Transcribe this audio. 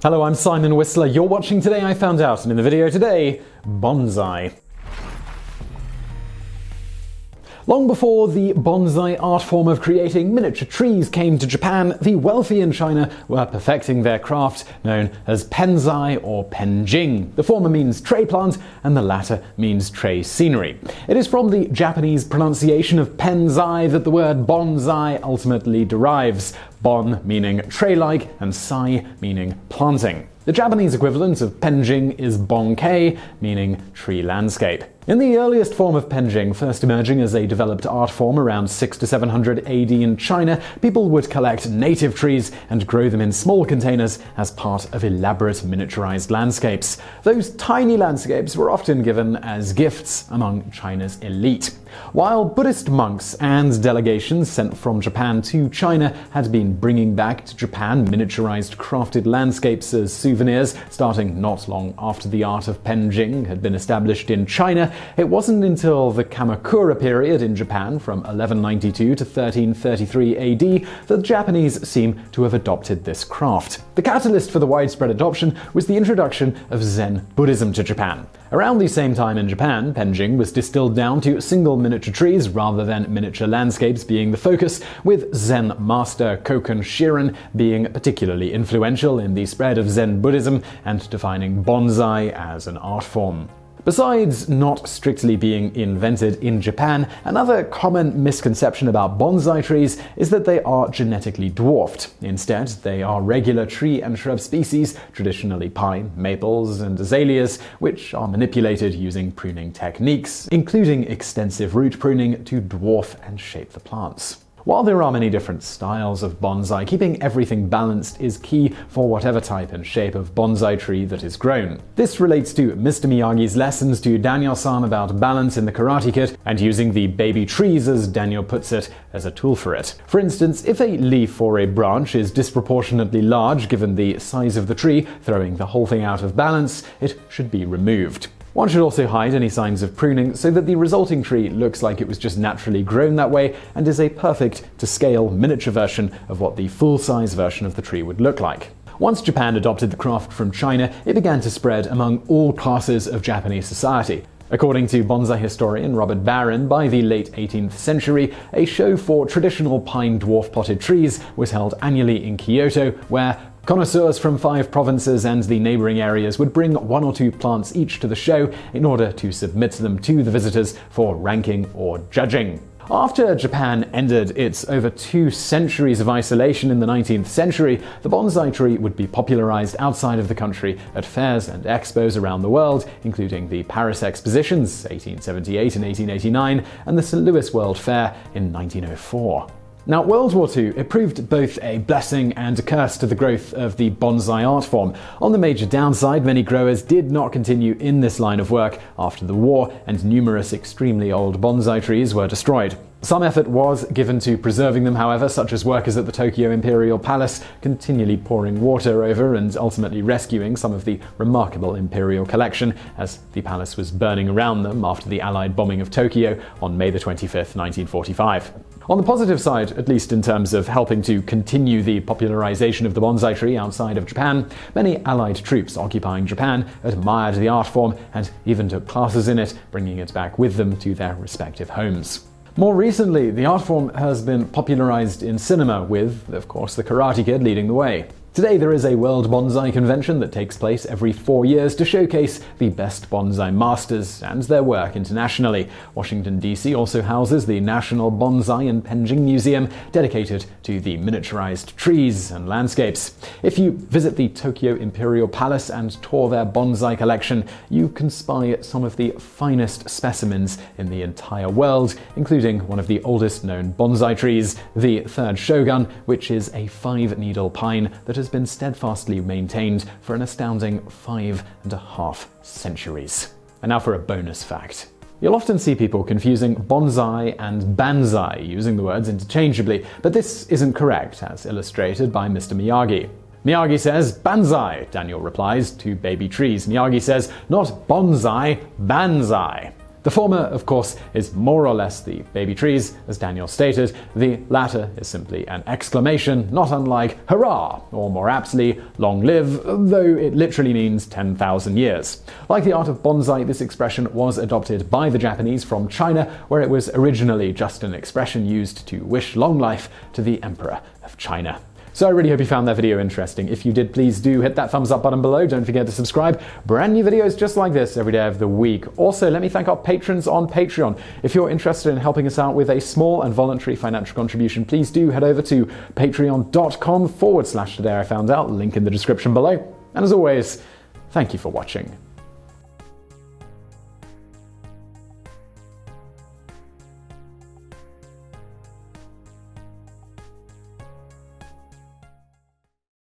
Hello, I'm Simon Whistler. You're watching Today I Found Out, and in the video today, bonsai. Long before the bonsai art form of creating miniature trees came to Japan, the wealthy in China were perfecting their craft known as penzai or penjing. The former means tray plant and the latter means tray scenery. It is from the Japanese pronunciation of penzai that the word bonsai ultimately derives, bon meaning tray-like and sai meaning planting. The Japanese equivalent of penjing is bonkei, meaning tree landscape. In the earliest form of penjing, first emerging as a developed art form around 600 to 700 AD in China, people would collect native trees and grow them in small containers as part of elaborate miniaturized landscapes. Those tiny landscapes were often given as gifts among China's elite. While Buddhist monks and delegations sent from Japan to China had been bringing back to Japan miniaturized crafted landscapes as souvenirs, starting not long after the art of penjing had been established in China, it wasn't until the Kamakura period in Japan from 1192 to 1333 AD that the Japanese seem to have adopted this craft. The catalyst for the widespread adoption was the introduction of Zen Buddhism to Japan. Around the same time in Japan, penjing was distilled down to single miniature trees rather than miniature landscapes being the focus, with Zen master Koken Shiren being particularly influential in the spread of Zen Buddhism and defining bonsai as an art form. Besides not strictly being invented in Japan, another common misconception about bonsai trees is that they are genetically dwarfed. Instead, they are regular tree and shrub species, traditionally pine, maples, and azaleas, which are manipulated using pruning techniques, including extensive root pruning to dwarf and shape the plants. While there are many different styles of bonsai, keeping everything balanced is key for whatever type and shape of bonsai tree that is grown. This relates to Mr. Miyagi's lessons to Daniel-san about balance in the Karate Kid and using the baby trees, as Daniel puts it, as a tool for it. For instance, if a leaf or a branch is disproportionately large given the size of the tree, throwing the whole thing out of balance, it should be removed. One should also hide any signs of pruning so that the resulting tree looks like it was just naturally grown that way and is a perfect to scale miniature version of what the full-size version of the tree would look like. Once Japan adopted the craft from China, it began to spread among all classes of Japanese society. According to bonsai historian Robert Barron, by the late 18th century, a show for traditional pine dwarf potted trees was held annually in Kyoto, where connoisseurs from 5 provinces and the neighboring areas would bring 1 or 2 plants each to the show in order to submit them to the visitors for ranking or judging. After Japan ended its over 2 centuries of isolation in the 19th century, the bonsai tree would be popularized outside of the country at fairs and expos around the world, including the Paris Expositions, 1878 and 1889, and the St. Louis World Fair in 1904. Now, World War II, it proved both a blessing and a curse to the growth of the bonsai art form. On the major downside, many growers did not continue in this line of work after the war, and numerous extremely old bonsai trees were destroyed. Some effort was given to preserving them, however, such as workers at the Tokyo Imperial Palace continually pouring water over and ultimately rescuing some of the remarkable imperial collection as the palace was burning around them after the Allied bombing of Tokyo on May 25, 1945. On the positive side, at least in terms of helping to continue the popularization of the bonsai tree outside of Japan, many Allied troops occupying Japan admired the art form and even took classes in it, bringing it back with them to their respective homes. More recently, the art form has been popularized in cinema with, of course, the Karate Kid leading the way. Today there is a World Bonsai Convention that takes place every 4 years to showcase the best bonsai masters and their work internationally. Washington, D.C. also houses the National Bonsai and Penjing Museum, dedicated to the miniaturized trees and landscapes. If you visit the Tokyo Imperial Palace and tour their bonsai collection, you can spy some of the finest specimens in the entire world, including one of the oldest known bonsai trees, the Third Shogun, which is a 5-needle pine that has been steadfastly maintained for an astounding 5.5 centuries. And now for a bonus fact. You'll often see people confusing bonsai and banzai, using the words interchangeably, but this isn't correct, as illustrated by Mr. Miyagi. Miyagi says, "Banzai," Daniel replies, "to baby trees." Miyagi says, "Not bonsai, banzai." The former, of course, is more or less the baby trees, as Daniel stated. The latter is simply an exclamation, not unlike hurrah, or more aptly, long live, though it literally means 10,000 years. Like the art of bonsai, this expression was adopted by the Japanese from China, where it was originally just an expression used to wish long life to the Emperor of China. So I really hope you found that video interesting. If you did, please do hit that thumbs up button below. Don't forget to subscribe. Brand new videos just like this every day of the week. Also, let me thank our patrons on Patreon. If you're interested in helping us out with a small and voluntary financial contribution, please do head over to patreon.com/TodayIFoundOut, link in the description below. And as always, thank you for watching.